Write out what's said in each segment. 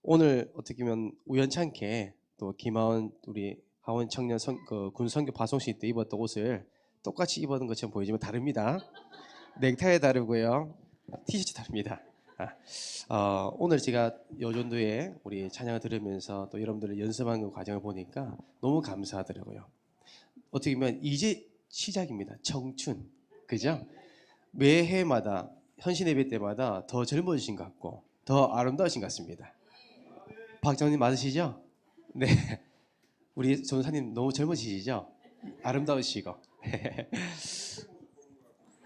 오늘 어떻게 보면 우연찮게 또 김하원 우리 하원 청년 군 선교 파송식 때 입었던 옷을 똑같이 입었던 것처럼 보이지만 다릅니다. 넥타이 다르고요, 티셔츠 다릅니다. 오늘 제가 여전도에 우리 찬양을 들으면서 또 여러분들을 연습하는 과정을 보니까 너무 감사하더라고요. 어떻게 보면 이제 시작입니다. 청춘, 그죠? 매해마다 현신 예배 때마다 더 젊어지신 것 같고 더 아름다우신 것 같습니다. 박정님 맞으시죠? 네. 우리 전사님 너무 젊으시죠? 아름다우시고.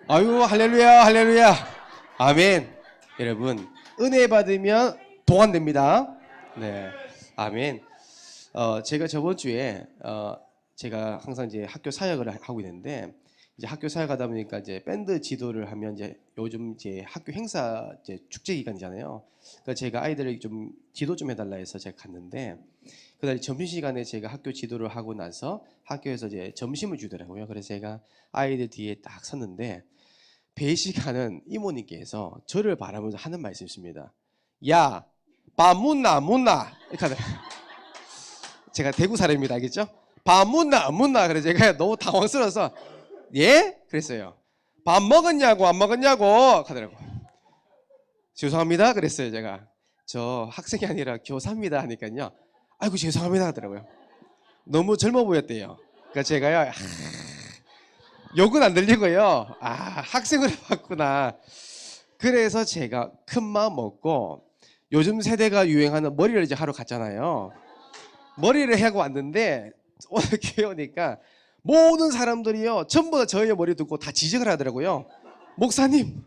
아유, 할렐루야, 할렐루야. 아멘. 여러분, 은혜 받으면 동안됩니다. 네. 아멘. 제가 저번 주에 제가 항상 이제 학교 사역을 하고 있는데, 이제 학교 사역하다 보니까 이제 밴드 지도를 하면 이제 요즘 이제 학교 행사 이제 축제 기간이잖아요. 그러니까 제가 아이들을 좀 지도 좀 해달라 해서 제가 갔는데, 그날 점심 시간에 제가 학교 지도를 하고 나서 학교에서 이제 점심을 주더라고요. 그래서 제가 아이들 뒤에 딱 섰는데 배식하는 이모님께서 저를 바라보면서 하는 말씀이 있습니다. 야, 밥 묻나 묻나 이렇게 하더라고요. 제가 대구 사람입니다, 알겠죠? 밥 묻나 안 묻나. 그래서 제가 너무 당황스러워서 예? 그랬어요. 밥 먹었냐고 안 먹었냐고 하더라고요. 죄송합니다 그랬어요. 제가 저 학생이 아니라 교사입니다 하니까요, 아이고 죄송합니다 하더라고요. 너무 젊어 보였대요. 그러니까 제가요, 욕은 안 들리고요, 학생을 해봤구나. 그래서 제가 큰 마음 먹고 요즘 세대가 유행하는 머리를 이제 하러 갔잖아요. 머리를 하고 왔는데 오늘 교회 오니까 모든 사람들이요 전부 다 저의 머리 듣고 다 지적을 하더라고요. 목사님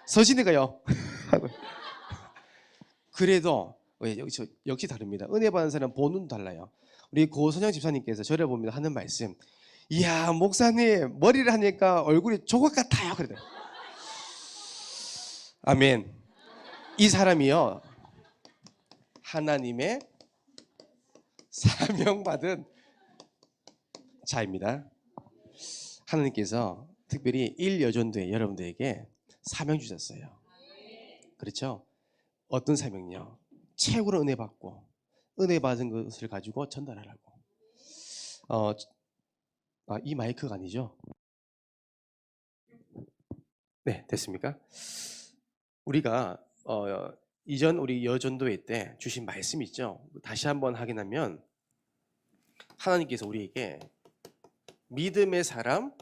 서신이가요. 그래도 역시 다릅니다. 은혜 받는 사람 보는 달라요. 우리 고선영 집사님께서 저를 보면서 하는 말씀, 이야 목사님 머리를 하니까 얼굴이 조각 같아요 그러더라고요. 아멘. 이 사람이요 하나님의 사명받은 자입니다. 하나님께서 특별히 1여전도에 여러분들에게 사명 주셨어요. 그렇죠? 어떤 사명이요? 최고로 은혜 받고 은혜 받은 것을 가지고 전달하라고. 이 마이크가 아니죠? 네, 됐습니까? 우리가 이전 우리 여전도회 때 주신 말씀 있죠? 다시 한번 확인하면 하나님께서 우리에게 믿음의 사람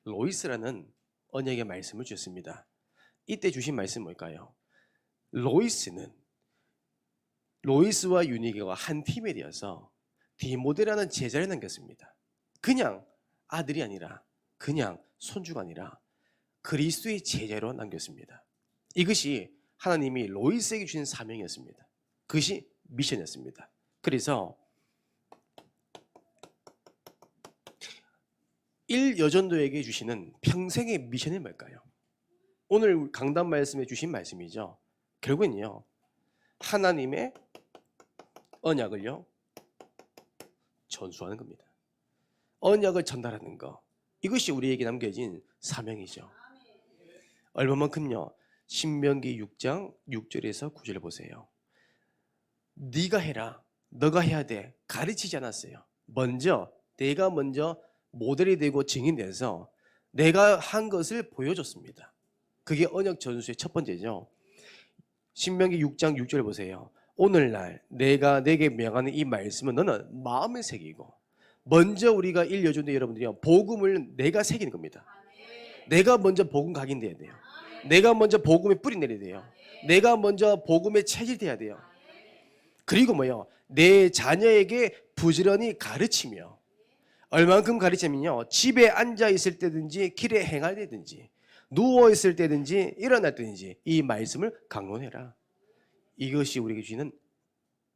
로이스라는 언약의 말씀을 주셨습니다. 이때 주신 말씀 뭘까요? 로이스와 유니게가 한 팀이 되어서 디모데라는 제자를 남겼습니다. 그냥 아들이 아니라, 그냥 손주가 아니라 그리스도의 제자로 남겼습니다. 이것이 하나님이 로이스에게 주신 사명이었습니다. 그것이 미션이었습니다. 그래서 1여전도에게 주시는 평생의 미션이 뭘까요? 오늘 강단 말씀에 주신 말씀이죠. 결국은요, 하나님의 언약을요 전수하는 겁니다. 언약을 전달하는 거, 이것이 우리에게 남겨진 사명이죠. 얼마만큼요? 신명기 6장 6절에서 9절을 보세요. 네가 해라, 너가 해야 돼, 가르치지 않았어요. 내가 먼저 모델이 되고 증인돼서 내가 한 것을 보여줬습니다. 그게 언약 전수의 첫 번째죠. 신명기 6장 6절 보세요. 오늘날 내가 내게 명하는 이 말씀은 너는 마음에 새기고, 먼저 우리가 1여전도 여러분들이요 복음을 내가 새기는 겁니다. 내가 먼저 복음 각인돼야 돼요. 내가 먼저 복음의 뿌리 내려야 돼요. 내가 먼저 복음의 체질돼야 돼요. 그리고 내 자녀에게 부지런히 가르치며, 얼만큼 가르치면요, 집에 앉아 있을 때든지 길에 행할 때든지 누워 있을 때든지 일어날 때든지 이 말씀을 강론해라. 이것이 우리에게 주는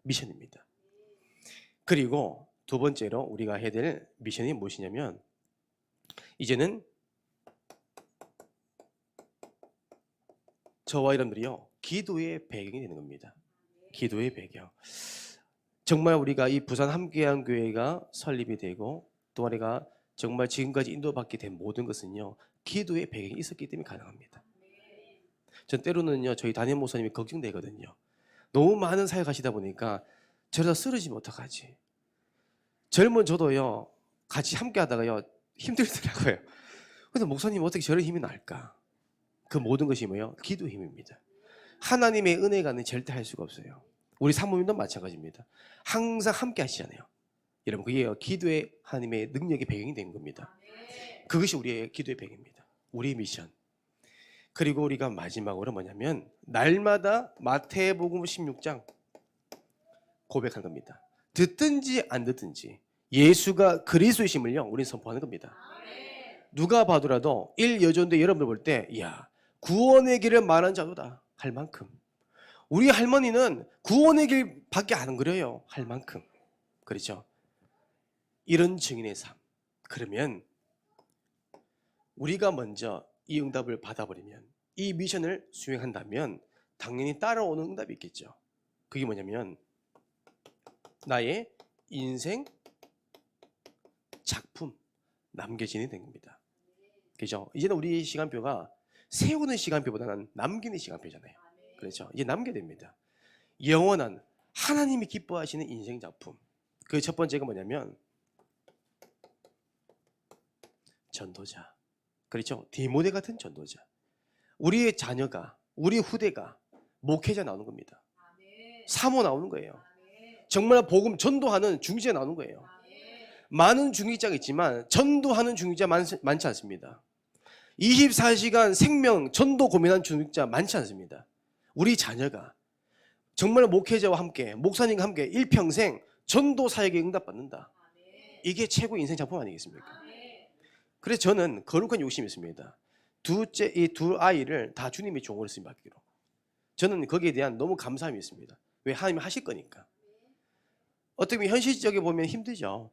미션입니다. 그리고 두 번째로 우리가 해야 될 미션이 무엇이냐면, 이제는 저와 여러분들이요 기도의 배경이 되는 겁니다. 기도의 배경. 정말 우리가 이 부산 함께한 교회가 설립이 되고 또 우리가 정말 지금까지 인도받게 된 모든 것은요 기도의 배경이 있었기 때문에 가능합니다. 전 때로는요 저희 담임 목사님이 걱정되거든요. 너무 많은 사역 하시다 보니까 저러다 쓰러지면 어떡하지? 젊은 저도요 같이 함께 하다가요 힘들더라고요. 근데 목사님 어떻게 저런 힘이 날까? 그 모든 것이 뭐예요? 기도 힘입니다. 하나님의 은혜가는 절대 할 수가 없어요. 우리 사모님도 마찬가지입니다. 항상 함께 하시잖아요. 여러분 그게 기도의 하나님의 능력의 배경이 된 겁니다. 그것이 우리의 기도의 배경입니다. 우리의 미션. 그리고 우리가 마지막으로 뭐냐면 날마다 마태복음 16장 고백한 겁니다. 듣든지 안 듣든지 예수가 그리스도이심을요 우리는 선포하는 겁니다. 누가 봐도라도 1여조인데 여러분들 볼 때 이야 구원의 길을 말한 자도다 할 만큼 우리 할머니는 구원의 길밖에 안 그려요 할 만큼 그렇죠? 이런 증인의 삶. 그러면 우리가 먼저 이 응답을 받아버리면 이 미션을 수행한다면 당연히 따라오는 응답이 있겠죠. 그게 뭐냐면 나의 인생 작품 남겨지게 된 겁니다. 그죠? 이제는 우리 시간표가 세우는 시간표보다는 남기는 시간표잖아요. 그렇죠? 이제 남겨야 됩니다. 영원한 하나님이 기뻐하시는 인생 작품. 그 첫 번째가 뭐냐면 전도자. 그렇죠? 디모데 같은 전도자. 우리의 자녀가, 우리 후대가 목회자 나오는 겁니다. 사모 나오는 거예요. 정말 복음 전도하는 중직자 나오는 거예요. 많은 중직자가 있지만 전도하는 중직자 많지 않습니다. 24시간 생명 전도 고민한 중직자 많지 않습니다. 우리 자녀가 정말 목회자와 함께 목사님과 함께 일평생 전도 사역에 응답받는다. 이게 최고 인생 작품 아니겠습니까? 그래서 저는 거룩한 욕심이 있습니다. 이 두 아이를 다 주님의 종으로 쓰임 받기로. 저는 거기에 대한 너무 감사함이 있습니다. 왜? 하나님이 하실 거니까. 어떻게 보면 현실적으로 보면 힘들죠.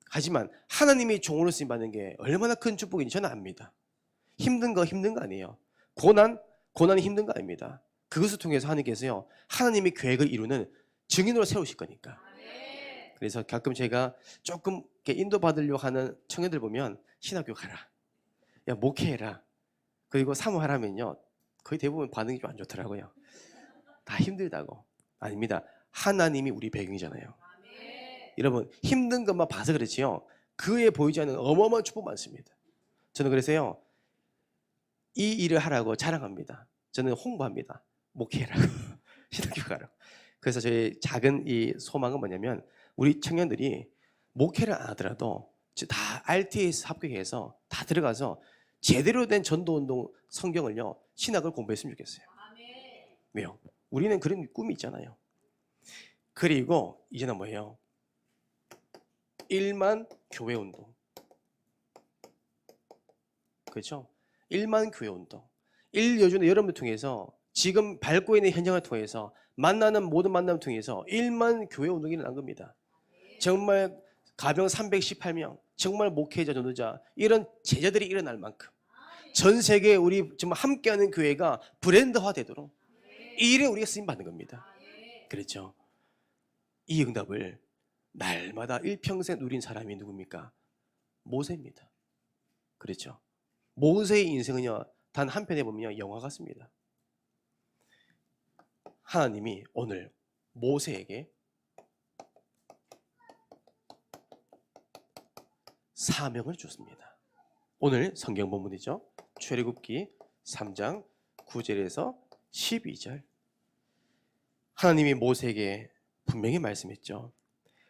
하지만 하나님이 종으로 쓰임 받는 게 얼마나 큰 축복인지 저는 압니다. 힘든 거 아니에요. 고난이 힘든 거 아닙니다. 그것을 통해서 하나님께서요 하나님의 계획을 이루는 증인으로 세우실 거니까. 그래서 가끔 제가 조금 인도받으려고 하는 청년들 보면 신학교 가라, 야 목회해라, 그리고 사모하라면요 거의 대부분 반응이 좀 안 좋더라고요. 다 힘들다고. 아닙니다. 하나님이 우리 배경이잖아요. 여러분 힘든 것만 봐서 그렇지요 그에 보이지 않는 어마어마한 축복 많습니다. 저는 그래서요 이 일을 하라고 자랑합니다. 저는 홍보합니다. 목회라고 신학교 가라고. 그래서 저희 작은 이 소망은 뭐냐면 우리 청년들이 목회를 안 하더라도 다 RTS 합격해서 다 들어가서 제대로 된 전도운동 성경을요 신학을 공부했으면 좋겠어요. 왜요? 우리는 그런 꿈이 있잖아요. 그리고 이제는 뭐예요? 1만 교회 운동. 그렇죠? 1만 교회 운동. 1여주는 여러분을 통해서 지금 밟고 있는 현장을 통해서 만나는 모든 만남을 통해서 1만 교회 운동이 일어난 겁니다. 정말 가병 318명, 정말 목회자, 전도자 이런 제자들이 일어날 만큼 전 세계에 우리 정말 함께하는 교회가 브랜드화 되도록 이 일에 우리가 쓰임 받는 겁니다. 그렇죠? 이 응답을 날마다 일평생 누린 사람이 누굽니까? 모세입니다. 그렇죠? 모세의 인생은요 단 한편에 보면 영화 같습니다. 하나님이 오늘 모세에게 사명을 줬습니다. 오늘 성경 본문이죠. 출애굽기 3장 9절에서 12절. 하나님이 모세에게 분명히 말씀했죠.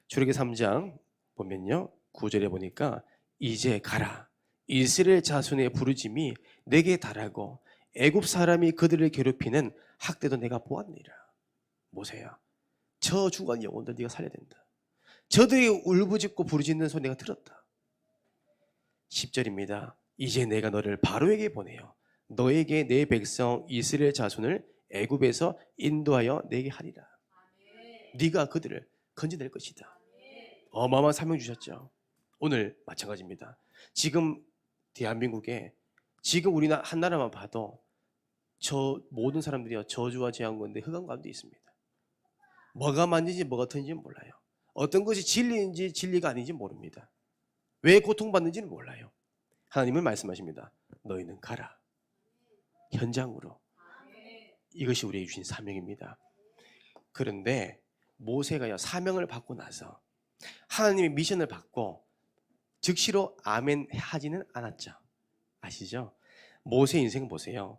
출애굽기 3장 보면요 9절에 보니까 이제 가라, 이스라엘 자손의 부르짐이 내게 달하고 애굽 사람이 그들을 괴롭히는 학대도 내가 보았느니라. 모세야, 저 죽은 영혼들 네가 살려야 된다. 저들이 울부짖고 부르짖는 소리 내가 들었다. 10절입니다. 이제 내가 너를 바로에게 보내어 너에게 내 백성 이스라엘 자손을 애굽에서 인도하여 내게 하리라. 네가 그들을 건져낼 것이다. 어마어마한 사명 주셨죠. 오늘 마찬가지입니다. 지금 대한민국에 지금 우리나라 한 나라만 봐도 저 모든 사람들이 저주와 재앙 가운데 흑암 가운데 있습니다. 뭐가 맞는지 뭐가 틀린지 몰라요. 어떤 것이 진리인지 진리가 아닌지 모릅니다. 왜 고통받는지는 몰라요. 하나님은 말씀하십니다. 너희는 가라. 현장으로 이것이 우리에게 주신 사명입니다. 그런데 모세가요, 사명을 받고 나서 하나님의 미션을 받고 즉시로 아멘 하지는 않았죠. 아시죠? 모세 인생 보세요.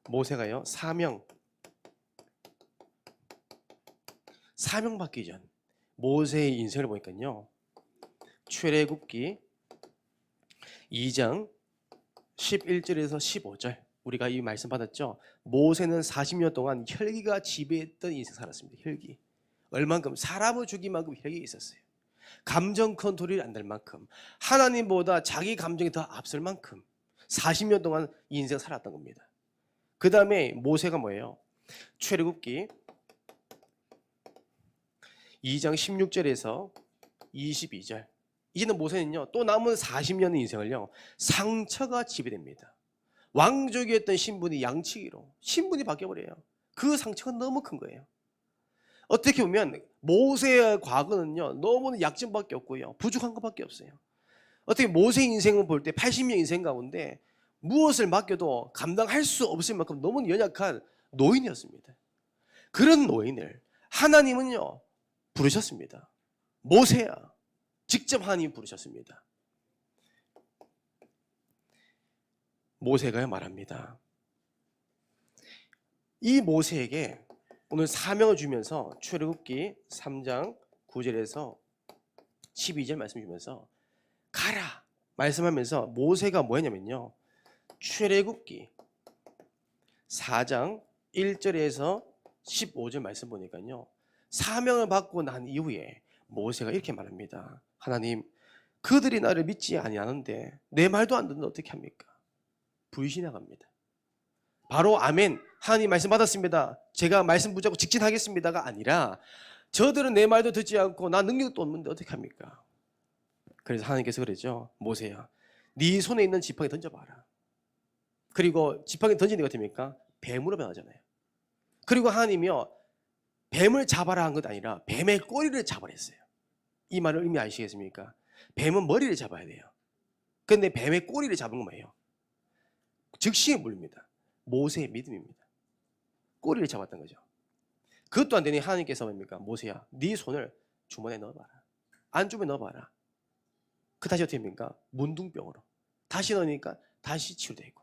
모세가요, 사명 받기 전 모세의 인생을 보니까요, 출애굽기 2장 11절에서 15절, 우리가 이 말씀 받았죠. 모세는 40년 동안 혈기가 지배했던 인생 살았습니다. 혈기, 얼만큼 사람을 죽일 만큼 혈기가 있었어요. 감정 컨트롤이 안 될 만큼, 하나님보다 자기 감정이 더 앞설 만큼 40년 동안 이 인생 살았던 겁니다. 그 다음에 모세가 뭐예요? 출애굽기 2장 16절에서 22절, 이제는 모세는요, 또 남은 40년의 인생을요, 상처가 지배됩니다. 왕족이었던 신분이 양치기로 신분이 바뀌어버려요. 그 상처가 너무 큰 거예요. 어떻게 보면 모세의 과거는요, 너무나 약점밖에 없고요, 부족한 것밖에 없어요. 어떻게 모세의 인생을 볼 때 80년 인생 가운데 무엇을 맡겨도 감당할 수 없을 만큼 너무 연약한 노인이었습니다. 그런 노인을 하나님은요 부르셨습니다. 모세야, 직접 하나님이 부르셨습니다. 모세가 말합니다. 이 모세에게 오늘 사명을 주면서 출애굽기 3장 9절에서 12절 말씀 주면서 가라 말씀하면서 모세가 뭐 했냐면요, 출애굽기 4장 1절에서 15절 말씀 보니까요, 사명을 받고 난 이후에 모세가 이렇게 말합니다. 하나님, 그들이 나를 믿지 아니하는데 내 말도 안 듣는데 어떻게 합니까? 불신앙합니다. 바로 아멘, 하나님 말씀 받았습니다, 제가 말씀 붙잡고 직진하겠습니다가 아니라 저들은 내 말도 듣지 않고 나 능력도 없는데 어떻게 합니까? 그래서 하나님께서 그러죠. 모세야, 네 손에 있는 지팡이 던져봐라. 그리고 지팡이 던지는 게 어떻습니까? 뱀으로 변하잖아요. 그리고 하나님이요, 뱀을 잡아라 한 것 아니라 뱀의 꼬리를 잡아라 했어요. 이 말을 의미 아시겠습니까? 뱀은 머리를 잡아야 돼요. 그런데 뱀의 꼬리를 잡은 건 뭐예요? 즉시에 물립니다. 모세의 믿음입니다. 꼬리를 잡았던 거죠. 그것도 안 되니 하나님께서 뭡니까? 모세야, 네 손을 주머니에 넣어봐라. 안쪽에 넣어봐라. 그 다시 어떻게 됩니까? 문둥병으로 다시 넣으니까 다시 치유되고.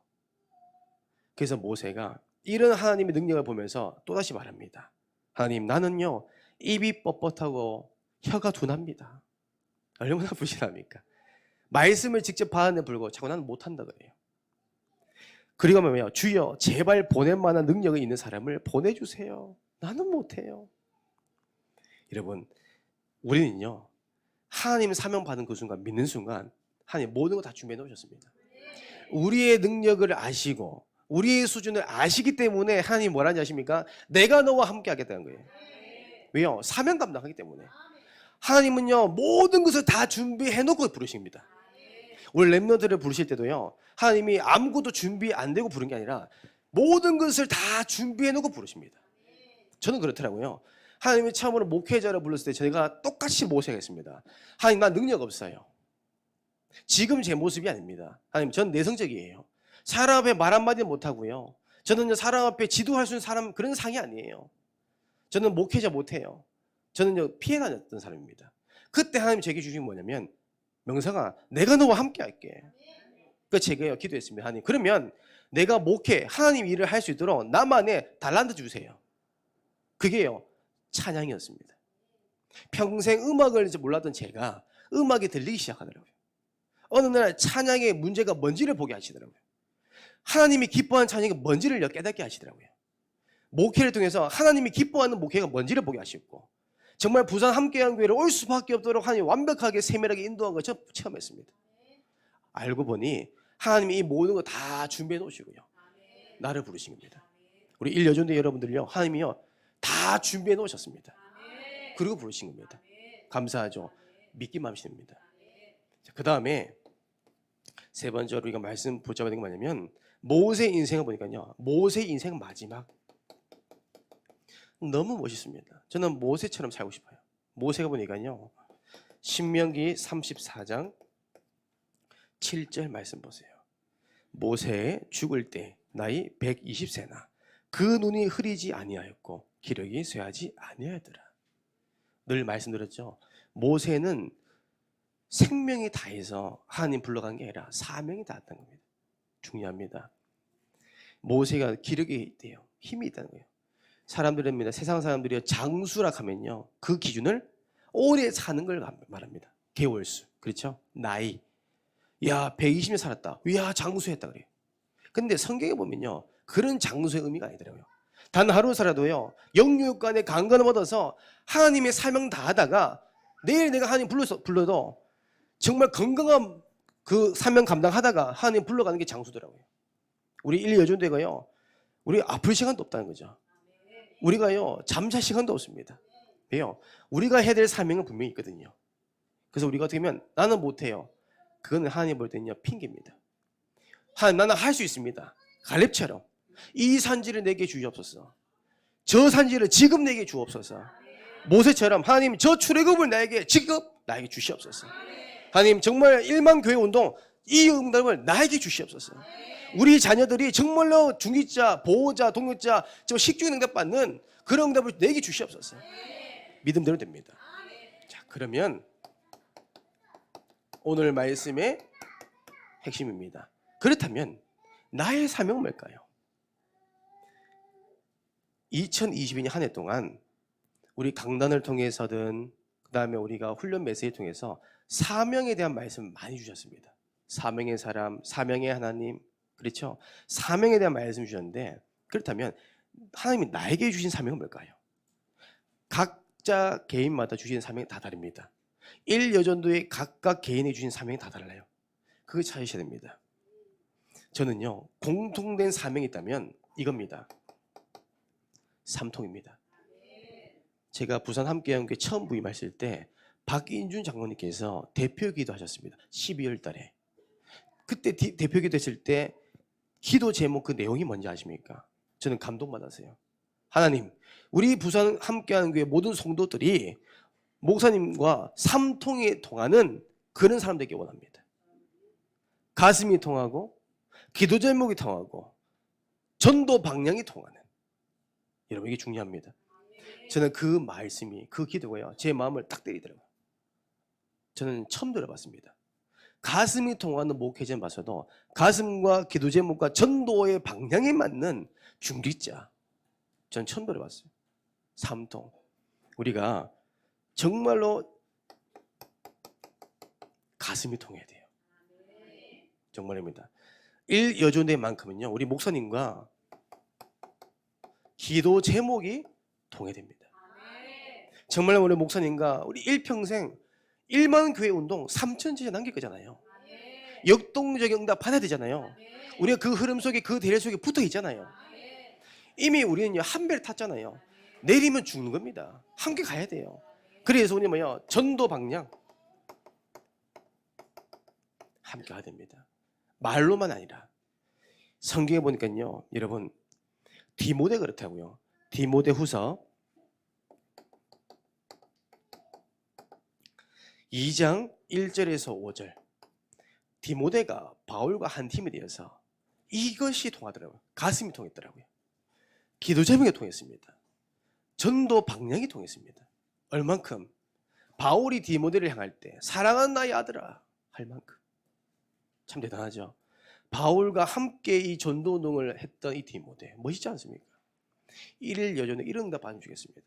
그래서 모세가 이런 하나님의 능력을 보면서 또다시 말합니다. 하나님, 나는요 입이 뻣뻣하고 혀가 둔합니다. 얼마나 불신합니까? 말씀을 직접 받았는데 불구하고 자꾸 나는 못한다 그래요. 그리고 뭐예요? 주여, 제발 보낼 만한 능력이 있는 사람을 보내주세요. 나는 못해요. 여러분, 우리는요 하나님 사명 받은 그 순간, 믿는 순간 하나님 모든 거 다 준비해 놓으셨습니다. 우리의 능력을 아시고 우리의 수준을 아시기 때문에 하나님 뭐라는지 아십니까? 내가 너와 함께 하겠다는 거예요. 왜요? 사명 감당하기 때문에. 하나님은요 모든 것을 다 준비해 놓고 부르십니다. 우리 렘너들을 부르실 때도요, 하나님이 아무것도 준비 안 되고 부른 게 아니라 모든 것을 다 준비해 놓고 부르십니다. 저는 그렇더라고요. 하나님이 처음으로 목회자를 불렀을 때 제가 똑같이 모세가 했습니다. 하나님, 나 능력 없어요. 지금 제 모습이 아닙니다. 하나님, 전 내성적이에요. 사람 앞에 말 한마디 못하고요, 저는 사람 앞에 지도할 수 있는 사람, 그런 상이 아니에요. 저는 목회자 못해요. 저는 피해 다녔던 사람입니다. 그때 하나님 제게 주신 게 뭐냐면, 명성아, 내가 너와 함께 할게. 그래서 제가 기도했습니다. 하나님, 그러면 내가 목회, 하나님 일을 할 수 있도록 나만의 달란트 주세요. 그게요 찬양이었습니다. 평생 음악을 몰랐던 제가 음악이 들리기 시작하더라고요. 어느 날 찬양의 문제가 뭔지를 보게 하시더라고요. 하나님이 기뻐하는 찬양이 뭔지를 깨닫게 하시더라고요. 목회를 통해서 하나님이 기뻐하는 목회가 뭔지를 보게 하셨고, 정말 부산 함께한 교회를 올 수밖에 없도록 하나님이 완벽하게 세밀하게 인도한 걸 체험했습니다. 알고 보니 하나님이 이 모든 거 다 준비해 놓으시고요, 나를 부르신 겁니다. 우리 일여전대 여러분들요, 하나님이요 다 준비해 놓으셨습니다. 그리고 부르신 겁니다. 감사하죠. 믿기만 하시면 됩니다. 그 다음에 세 번째로 우리가 말씀 붙잡아야 되는 게 뭐냐면, 모세 인생을 보니까요, 모세 인생 마지막 너무 멋있습니다. 저는 모세처럼 살고 싶어요. 모세가 보니까요, 신명기 34장 7절 말씀 보세요. 모세 죽을 때 나이 120세나 그 눈이 흐리지 아니하였고 기력이 쇠하지 아니하였더라. 늘 말씀드렸죠. 모세는 생명이 다해서 하나님 불러간 게 아니라 사명이 닿았다는 겁니다. 중요합니다. 모세가 기력이 있대요. 힘이 있다는 거예요. 사람들입니다. 세상 사람들이 장수라 하면요, 그 기준을 오래 사는 걸 말합니다. 개월수, 그렇죠? 나이. 야, 120년 살았다. 야, 장수했다 그래요. 근데 성경에 보면요, 그런 장수의 의미가 아니더라고요. 단 하루 살아도요, 영육간에 강건을 얻어서 하나님의 사명 다하다가 내일 내가 하나님 불러도 정말 건강한 그 사명 감당하다가 하나님 불러가는 게 장수더라고요. 우리 일 여전되고요, 우리 아플 시간도 없다는 거죠. 우리가요, 잠잘 시간도 없습니다. 왜요? 우리가 해야 될 사명은 분명히 있거든요. 그래서 우리가 어떻게 하면 나는 못해요. 그거는 하나님 볼 때는요, 핑계입니다. 하나님, 나는 할 수 있습니다. 갈렙처럼 이 산지를 내게 주시옵소서. 저 산지를 지금 내게 주옵소서. 모세처럼 하나님, 저 출애굽을 지금 나에게 주시옵소서. 하나님, 정말 1만 교회 운동 이 응답을 나에게 주시옵소서. 우리 자녀들이 정말로 중직자, 보호자, 동역자, 식중인 응답 받는 그런 응답을 내게 주시옵소서. 믿음대로 됩니다. 자, 그러면 오늘 말씀의 핵심입니다. 그렇다면 나의 사명은 뭘까요? 2022년 한 해 동안 우리 강단을 통해서든 그 다음에 우리가 훈련 메시지를 통해서 사명에 대한 말씀 많이 주셨습니다. 사명의 사람, 사명의 하나님, 그렇죠? 사명에 대한 말씀 주셨는데, 그렇다면 하나님이 나에게 주신 사명은 뭘까요? 각자 개인마다 주신 사명이 다 다릅니다. 1여전도의 각각 개인이 주신 사명이 다 달라요. 그거 찾으셔야 됩니다. 저는요, 공통된 사명이 있다면 이겁니다. 삼통입니다. 제가 부산 함께한교회 처음 부임하실 때 박인준 장로님께서 대표기도 하셨습니다. 12월 달에. 그때 대표기도 했을 때 기도 제목 그 내용이 뭔지 아십니까? 저는 감동받았어요. 하나님, 우리 부산 함께한교회 모든 성도들이 목사님과 삼통이 통하는 그런 사람 되기 원합니다. 가슴이 통하고 기도 제목이 통하고 전도 방향이 통하는, 여러분 이게 중요합니다. 저는 그 말씀이, 그 기도가요, 제 마음을 딱 때리더라고요. 저는 처음 들어봤습니다. 가슴이 통하는 목회자는 봤어도 가슴과 기도 제목과 전도의 방향에 맞는 중직자, 저는 처음 들어봤어요. 삼통. 우리가 정말로 가슴이 통해야 돼요. 정말입니다. 1여조대만큼은요, 우리 목사님과 기도 제목이 통해야 됩니다. 정말 우리 목사님과 우리 일평생 1만 교회 운동 3,000제자 남길 거잖아요. 역동적 응답 받아야 되잖아요. 우리가 그 흐름 속에, 그 대례 속에 붙어 있잖아요. 이미 우리는 한 배를 탔잖아요. 내리면 죽는 겁니다. 함께 가야 돼요. 그래서 우리 전도 방향 함께 가야 됩니다. 말로만 아니라 성경에 보니까요, 여러분, 디모데 그렇다고요. 디모데 후서 2장 1절에서 5절. 디모데가 바울과 한 팀이 되어서 이것이 통하더라고요. 가슴이 통했더라고요. 기도 제목이 통했습니다. 전도 방향이 통했습니다. 얼만큼? 바울이 디모데를 향할 때 사랑하는 나의 아들아 할 만큼. 참 대단하죠. 바울과 함께 이 전도 운동을 했던 이 디모데, 멋있지 않습니까? 1일 여전히 이런 응답 받아주겠습니다.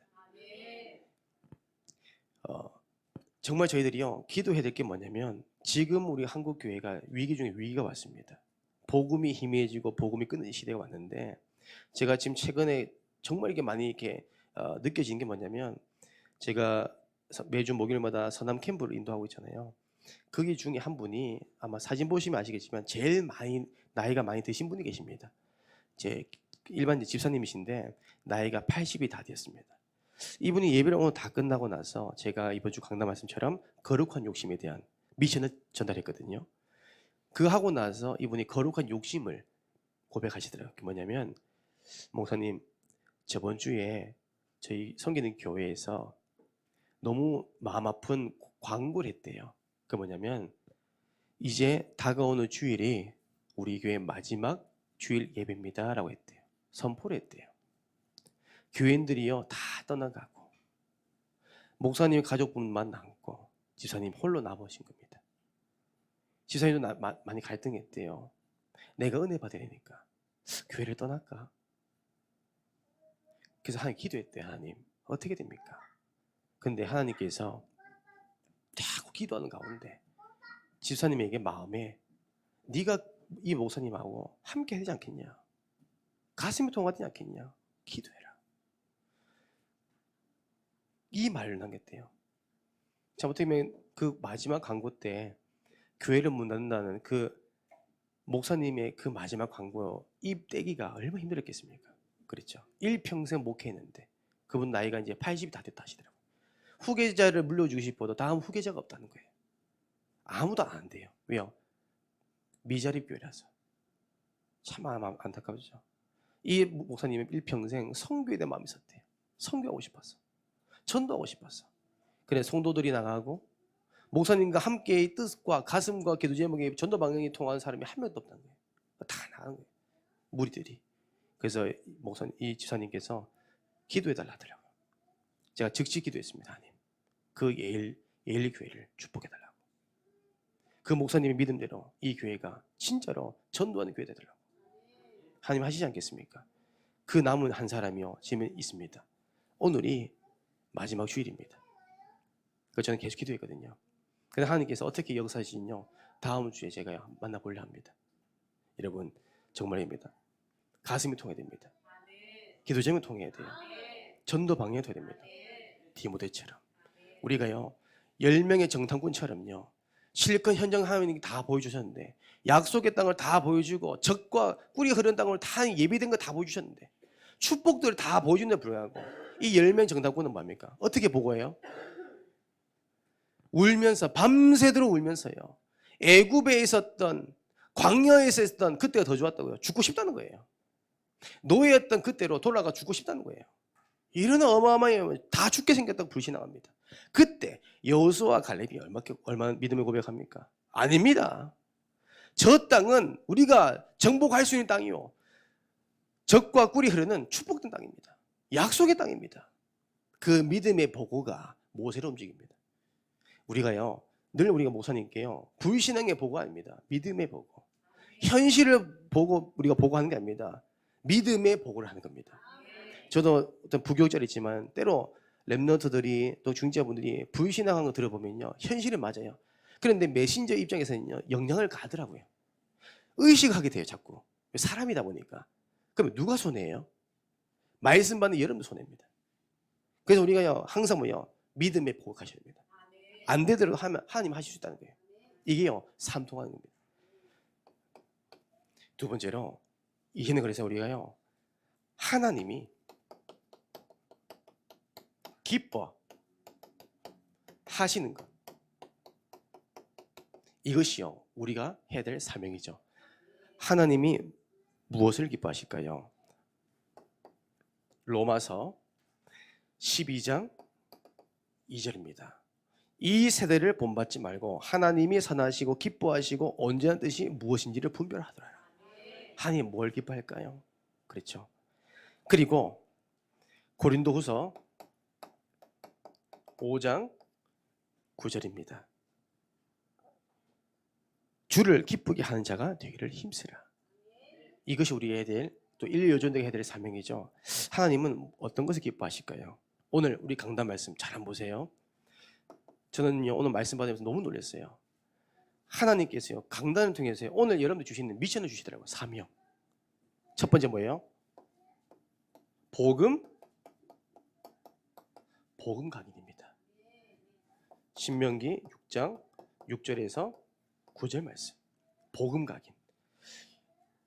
정말 저희들이요, 기도해야 될 게 뭐냐면, 지금 우리 한국 교회가 위기 중에 위기가 왔습니다. 복음이 희미해지고 복음이 끊는 시대가 왔는데, 제가 지금 최근에 정말 이게 많이 이렇게 느껴지는 게 뭐냐면, 제가 매주 목요일마다 서남 캠프를 인도하고 있잖아요. 거기 중에 한 분이 아마 사진 보시면 아시겠지만 제일 나이가 많이 드신 분이 계십니다. 제 일반 집사님이신데 나이가 80이 다 되었습니다. 이분이 예배를 오늘 다 끝나고 나서 제가 이번 주 강단 말씀처럼 거룩한 욕심에 대한 미션을 전달했거든요. 그거 하고 나서 이분이 거룩한 욕심을 고백하시더라고요. 뭐냐면, 목사님, 저번 주에 저희 섬기는 교회에서 너무 마음 아픈 광고를 했대요. 그 뭐냐면, 이제 다가오는 주일이 우리 교회 마지막 주일 예배입니다 라고 했대요. 선포를 했대요. 교인들이요 다 떠나가고 목사님 가족분만 남고 집사님 홀로 남으신 겁니다. 집사님도 많이 갈등했대요. 내가 은혜 받으려니까 교회를 떠날까? 그래서 하나님 기도했대요. 하나님 어떻게 됩니까? 근데 하나님께서 자꾸 기도하는 가운데 집사님에게 마음에 네가 이 목사님하고 함께 하지 않겠냐? 가슴이 통하지 않겠냐? 기도해라. 이 말을 남겼대요. 자, 어떻게 보면 그 마지막 광고 때 교회를 문 닫는다는 그 목사님의 그 마지막 광고 입 떼기가 얼마나 힘들었겠습니까? 그렇죠. 일평생 목회했는데 그분 나이가 이제 80이 다 됐다 하시더라고요. 후계자를 물려주고 싶어도 다음 후계자가 없다는 거예요. 아무도 안 돼요. 왜요? 미자립 교회라서. 참 안타깝죠. 이 목사님은 일평생 선교에 대한 마음이 있었대요. 선교하고 싶었어. 전도하고 싶었어. 그래 성도들이 나가고 목사님과 함께의 뜻과 가슴과 기도 제목의 전도 방향이 통하는 사람이 한 명도 없다는 거예요. 다 나간 거예요. 무리들이. 그래서 이 지사님께서 기도해달라 하더라고요. 제가 즉시 기도했습니다. 하나님. 그 예일 교회를 축복해달라고. 그 목사님의 믿음대로 이 교회가 진짜로 전도하는 교회가 되더라고요. 하나님 하시지 않겠습니까? 그 남은 한 사람이요 지금 있습니다. 오늘이 마지막 주일입니다. 그래서 저는 계속 기도했거든요. 그래서 하나님께서 어떻게 역사하시는요? 다음 주에 제가 만나보려 합니다. 여러분 정말입니다. 가슴이 통해야 됩니다. 기도 제목이 통해야 돼요. 전도 방향이 돼야 됩니다. 디모데처럼 우리가요 10명의 정탐꾼처럼요 실컷 현장 하나님이 다 보여주셨는데 약속의 땅을 다 보여주고 적과 꿀이 흐르는 땅을 다 예비된 거 다 보여주셨는데 축복들을 다 보여준데 불구하고 이 10명 정탐꾼은 뭡니까? 어떻게 보고해요? 울면서 밤새도록 울면서요 애굽에 있었던 광야에 있었던 그때가 더 좋았다고요. 죽고 싶다는 거예요. 노예였던 그때로 돌아가 죽고 싶다는 거예요. 이런 어마어마해요. 다 죽게 생겼다고 불신앙합니다. 그때 여호수아와 갈렙이 얼마나 믿음을 고백합니까? 아닙니다. 저 땅은 우리가 정복할 수 있는 땅이요 적과 꿀이 흐르는 축복된 땅입니다. 약속의 땅입니다. 그 믿음의 보고가 모세로 움직입니다. 우리가요 늘 우리가 목사님께요 불신앙의 보고 아닙니다. 믿음의 보고. 현실을 보고 우리가 보고하는 게 아닙니다. 믿음의 보고를 하는 겁니다. 저도 어떤 부교육자이지만 때로 랩런트들이 또 중재자분들이 불신앙한 거 들어보면요 현실은 맞아요. 그런데 메신저 입장에서는요 영향을 가더라고요. 의식하게 돼요 자꾸. 사람이다 보니까. 그러면 누가 손해예요? 말씀 받는 여러분도 손해입니다. 그래서 우리가요 항상 뭐요 믿음의 보고 가셔야 됩니다. 안 되더라도 하나님 하실 수 있다는 거예요. 이게요 삼통하는 겁니다. 두 번째로 이제는 그래서 우리가요 하나님이 기뻐 하시는 것 이것이요 우리가 해야 될 사명이죠. 하나님이 무엇을 기뻐하실까요? 로마서 12장 2절입니다. 이 세대를 본받지 말고 하나님이 선하시고 기뻐하시고 온전한 뜻이 무엇인지를 분별하더라. 하나님 뭘 기뻐할까요? 그렇죠. 그리고 고린도후서 5장 9절입니다. 주를 기쁘게 하는 자가 되기를 힘쓰라. 이것이 우리가 해야 될 또 인류요전되게 해야 될 사명이죠. 하나님은 어떤 것을 기뻐하실까요? 오늘 우리 강단 말씀 잘 한번 보세요. 저는요 오늘 말씀 받으면서 너무 놀랐어요. 하나님께서요 강단을 통해서 오늘 여러분들 주시는 미션을 주시더라고요. 사명. 첫 번째 뭐예요? 복음 각인입니다. 신명기 6장 6절에서 9절 말씀. 복음 각인.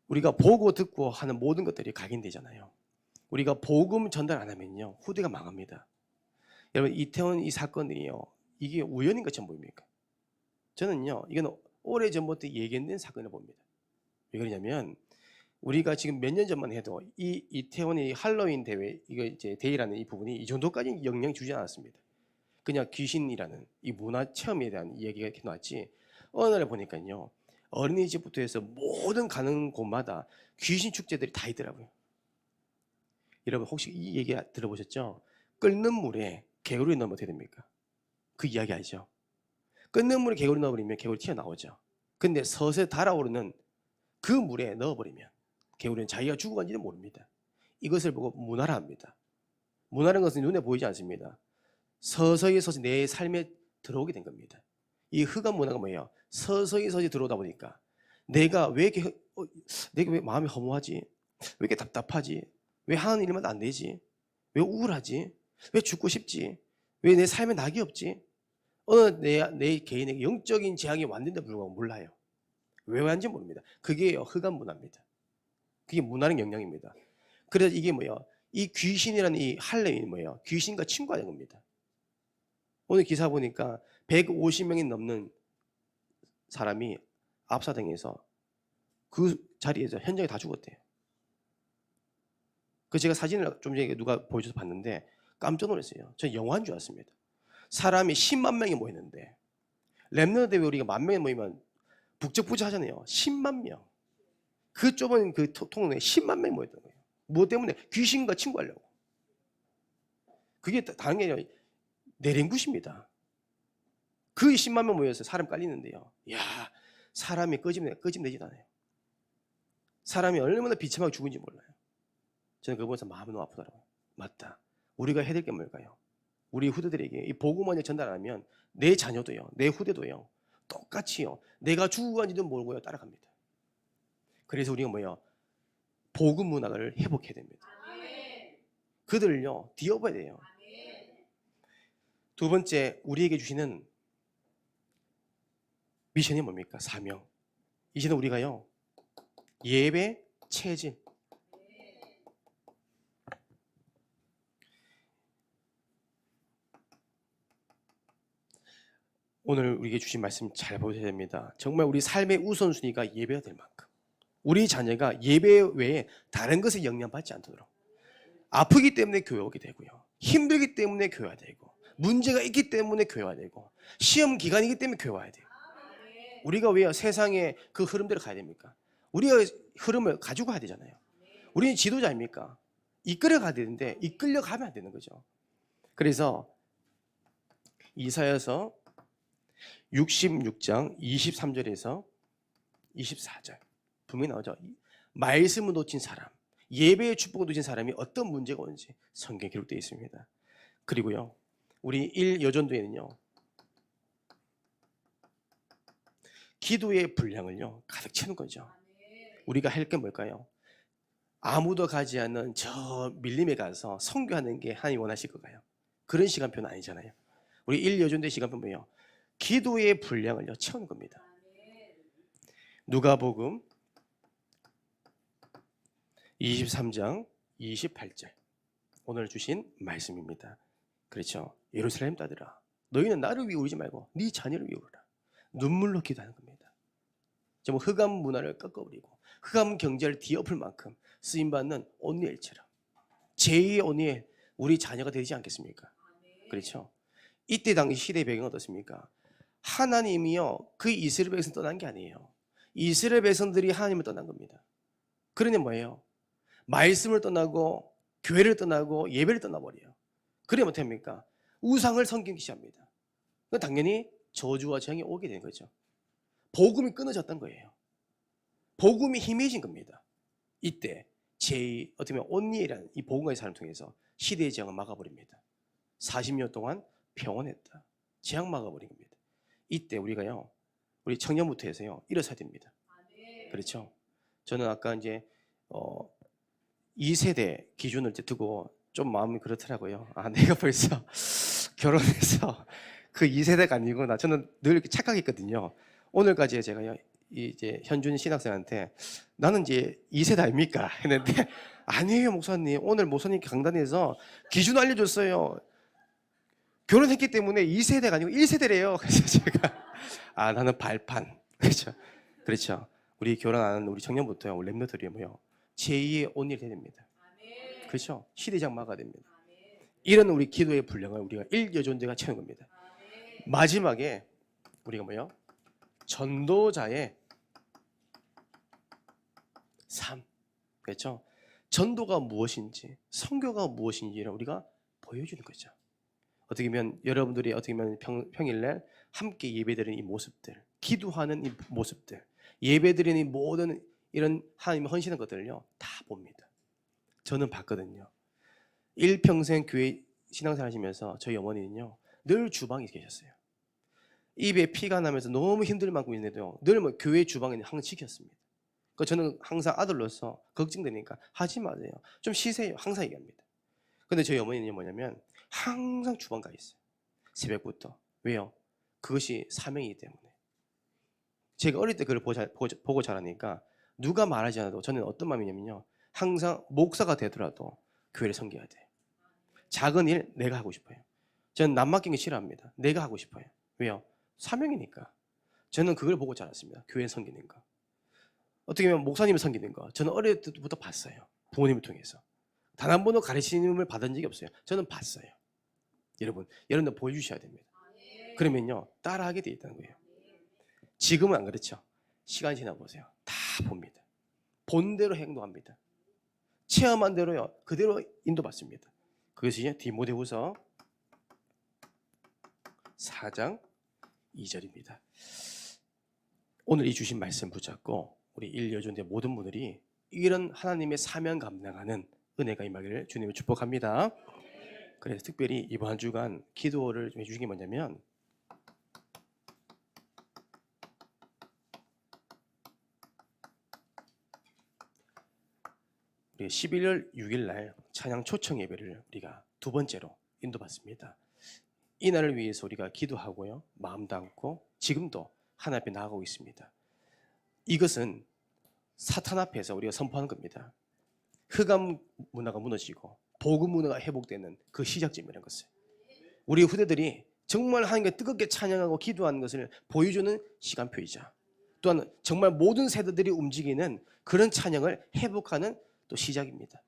우리가 보고 듣고 하는 모든 것들이 각인되잖아요. 우리가 복음 전달 안 하면요 후대가 망합니다. 여러분 이태원 이 사건이요 이게 우연인 것처럼 보입니까? 저는요 이건 오래전부터 예견된 사건을 봅니다. 왜 그러냐면 우리가 지금 몇 년 전만 해도 이 이태원의 할로윈 대회 이거 이제 데이라는 이 부분이 이 정도까지 영향 주지 않았습니다. 그냥 귀신이라는 이 문화 체험에 대한 이야기가 이렇게 나왔지. 어느 날에 보니까요 어린이집부터 해서 모든 가는 곳마다 귀신 축제들이 다 있더라고요. 여러분 혹시 이 얘기 들어보셨죠? 끓는 물에 개구리 넣으면 어떻게 됩니까? 그 이야기 알죠? 끓는 물에 개구리 넣어버리면 개구리 튀어나오죠. 근데 서서히 달아오르는 그 물에 넣어버리면 개구리는 자기가 죽어간지는 모릅니다. 이것을 보고 문화라 합니다. 문화라는 것은 눈에 보이지 않습니다. 서서히 내 삶에 들어오게 된 겁니다. 이 흑암 문화가 뭐예요? 서서히 들어오다 보니까 내가 왜 이렇게 내가 왜 마음이 허무하지? 왜 이렇게 답답하지? 왜 하는 일마다 안 되지? 왜 우울하지? 왜 죽고 싶지? 왜 내 삶에 낙이 없지? 어느 내 개인에게 영적인 재앙이 왔는데 불구하고 몰라요. 왜 왔는지 모릅니다. 그게 흑암 문화입니다. 그게 문화는 영향입니다. 그래서 이게 뭐예요? 이 귀신이라는 이 할렘이 뭐예요? 귀신과 친구하는 겁니다. 오늘 기사 보니까 150명이 넘는 사람이 압사당해서 그 자리에서 현장에 다 죽었대요. 그 제가 사진을 좀 전에 누가 보여줘서 봤는데 깜짝 놀랐어요. 전 영화인 줄 알았습니다. 사람이 10만 명이 모였는데 렘넌트 대회 우리가 10,000명이 모이면 북적북적하잖아요. 10만 명. 그 좁은 그 통로에 10만 명이 모였던 거예요. 뭐 때문에? 귀신과 친구하려고. 그게 다른 게 아니라 내랭굿입니다. 그 10만 명 모여서 사람 깔리는데요. 야, 사람이 꺼짐내지도 않아요. 사람이 얼마나 비참하게 죽은지 몰라요. 저는 그거 보면서 마음이 너무 아프더라고요. 맞다. 우리가 해야 될 게 뭘까요? 우리 후대들에게 이 복음만을 전달하면 내 자녀도요, 내 후대도요, 똑같이요, 내가 죽고 간지도 모르고요, 따라갑니다. 그래서 우리가 뭐예요? 복음 문화를 회복해야 됩니다. 그들을요, 뒤엎어야 돼요. 두 번째, 우리에게 주시는 미션이 뭡니까? 사명. 이제는 우리가요, 예배 체질. 오늘 우리에게 주신 말씀 잘 보셔야 됩니다. 정말 우리 삶의 우선순위가 예배가 될 만큼 우리 자녀가 예배 외에 다른 것에 영향받지 않도록, 아프기 때문에 교회 오게 되고요, 힘들기 때문에 교회 와야 되고, 문제가 있기 때문에 교회 와야 되고, 시험 기간이기 때문에 교회 와야 돼요. 우리가 왜요? 세상의 그 흐름대로 가야 됩니까? 우리가 흐름을 가지고 가야 되잖아요. 우리는 지도자입니까? 이끌어 가야 되는데 이끌려 가면 안 되는 거죠. 그래서 이사야서 66장 23절에서 24절 분명히 나오죠. 말씀을 놓친 사람, 예배의 축복을 놓친 사람이 어떤 문제가 오는지 성경에 기록되어 있습니다. 그리고요, 우리 1여전도에는요, 기도의 분량을요 가득 채우는 거죠. 우리가 할 게 뭘까요? 아무도 가지 않는 저 밀림에 가서 선교하는 게 하나님 원하실 건가요? 그런 시간표는 아니잖아요. 우리 1여전도의 시간표는 뭐예요? 기도의 분량을요 채우는 겁니다. 누가복음 23장 28절 오늘 주신 말씀입니다. 그렇죠? 예루살렘 딸들아, 너희는 나를 위해 울지 말고 네 자녀를 위해 울어라. 눈물로 기도하는 겁니다. 정말 흑암 문화를 꺾어버리고 흑암 경제를 뒤엎을 만큼 쓰임받는 온니엘처럼 제2의 온니엘, 우리 자녀가 되지 않겠습니까? 그렇죠? 이때 당시 시대의 배경은 어떻습니까? 하나님이요, 그 이스라엘 백성 떠난 게 아니에요. 이스라엘 백성들이 하나님을 떠난 겁니다. 그러니 뭐예요? 말씀을 떠나고 교회를 떠나고 예배를 떠나버려요. 그래 못합니까? 우상을 섬기기 시작합니다. 당연히 저주와 재앙이 오게 된 거죠. 복음이 끊어졌던 거예요. 복음이 희미해진 겁니다. 이때 어떻게 보면 온니엘이라는 이 복음의 사람을 통해서 시대의 재앙을 막아버립니다. 40년 동안 평온했다. 재앙 막아버린 겁니다. 이때 우리가요, 우리 청년부터 해서요 일어서야 됩니다. 그렇죠? 저는 아까 이제 2세대 기준을 두고 좀 마음이 그렇더라고요. 아, 내가 벌써 결혼해서 그 2세대가 아니구나. 저는 늘 이렇게 착각했거든요. 오늘까지 제가요, 이제 현준 신학생한테 나는 이제 2세대 아닙니까? 했는데 아니에요, 목사님. 오늘 목사님 강단에서 기준 알려줬어요. 결혼했기 때문에 2세대가 아니고 1세대래요. 그래서 제가 나는 발판. 그렇죠. 그렇죠. 우리 결혼하는 우리 청년부터요, 렘너들이 뭐요? 제2의 온일 해야 됩니다. 그렇죠. 시대장 막아야 됩니다. 이런 우리 기도의 분량을 우리가 1여전도가 채우는 겁니다. 마지막에 우리가 뭐요? 전도자의 삶. 그렇죠. 전도가 무엇인지, 선교가 무엇인지를 우리가 보여주는 거죠. 어떻게 보면 여러분들이 어떻게 보면 평일날 함께 예배드리는 이 모습들, 기도하는 이 모습들, 예배드리는 이 모든 이런 하나님의 헌신한 것들을요 다 봅니다. 저는 봤거든요. 일평생 교회 신앙생활 하시면서 저희 어머니는요 늘 주방에 계셨어요. 입에 피가 나면서 너무 힘들 만큼 있는데도 늘 뭐 교회 주방에 항상 지켰습니다. 그 저는 항상 아들로서 걱정되니까 하지 마세요. 좀 쉬세요. 항상 얘기합니다. 근데 저희 어머니는 뭐냐면 항상 주방 가 있어요. 새벽부터. 왜요? 그것이 사명이기 때문에. 제가 어릴 때 그걸 보고 자라니까 누가 말하지 않아도 저는 어떤 마음이냐면요. 항상 목사가 되더라도 교회를 섬겨야 돼. 작은 일 내가 하고 싶어요. 저는 남 맡긴 게 싫어합니다. 내가 하고 싶어요. 왜요? 사명이니까. 저는 그걸 보고 자랐습니다. 교회 섬기는 거. 어떻게 보면 목사님을 섬기는 거. 저는 어릴 때부터 봤어요. 부모님을 통해서. 단 한 번도 가르침을 받은 적이 없어요. 저는 봤어요. 여러분들 보여주셔야 됩니다. 그러면요 따라하게 돼 있다는 거예요. 지금은 안 그렇죠. 시간이 지나 보세요. 다 봅니다. 본 대로 행동합니다. 체험한 대로요 그대로 인도받습니다. 그것이 디모데후서 4장 2절입니다. 오늘 이 주신 말씀 붙잡고 우리 일여주인대 모든 분들이 이런 하나님의 사명 감당하는 은혜가 임하기를 주님을 축복합니다. 그래서 특별히 이번 한 주간 기도를 좀 해주신 게 뭐냐면 우리 11월 6일 날 찬양 초청 예배를 우리가 두 번째로 인도받습니다. 이 날을 위해서 우리가 기도하고요 마음 담고 지금도 하나님 앞에 나아가고 있습니다. 이것은 사탄 앞에서 우리가 선포하는 겁니다. 흑암 문화가 무너지고 복음 문화가 회복되는 그 시작점이라는 것을 우리 후대들이 정말 하나님께 뜨겁게 찬양하고 기도하는 것을 보여주는 시간표이자 또한 정말 모든 세대들이 움직이는 그런 찬양을 회복하는 또 시작입니다.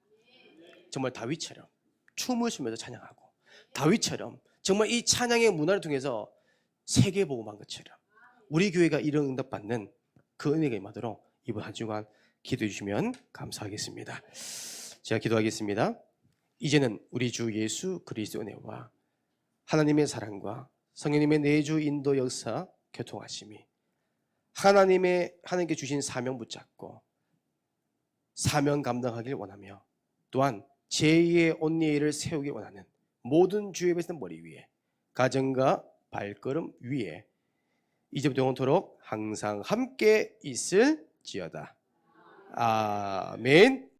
정말 다윗처럼 춤을 추면서 찬양하고 다윗처럼 정말 이 찬양의 문화를 통해서 세계 복음한 것처럼 우리 교회가 이런 응답받는 그 은혜가 임하도록 이번 한 주간 기도해 주시면 감사하겠습니다. 제가 기도하겠습니다. 이제는 우리 주 예수 그리스도의 은혜와 하나님의 사랑과 성령님의 내주 인도 역사 교통하심이 하나님께 주신 사명 붙잡고 사명 감당하길 원하며 또한 제2의 온리를 세우길 원하는 모든 주의 백성 머리 위에 가정과 발걸음 위에 이제부터 영원토록 항상 함께 있을지어다. 아멘.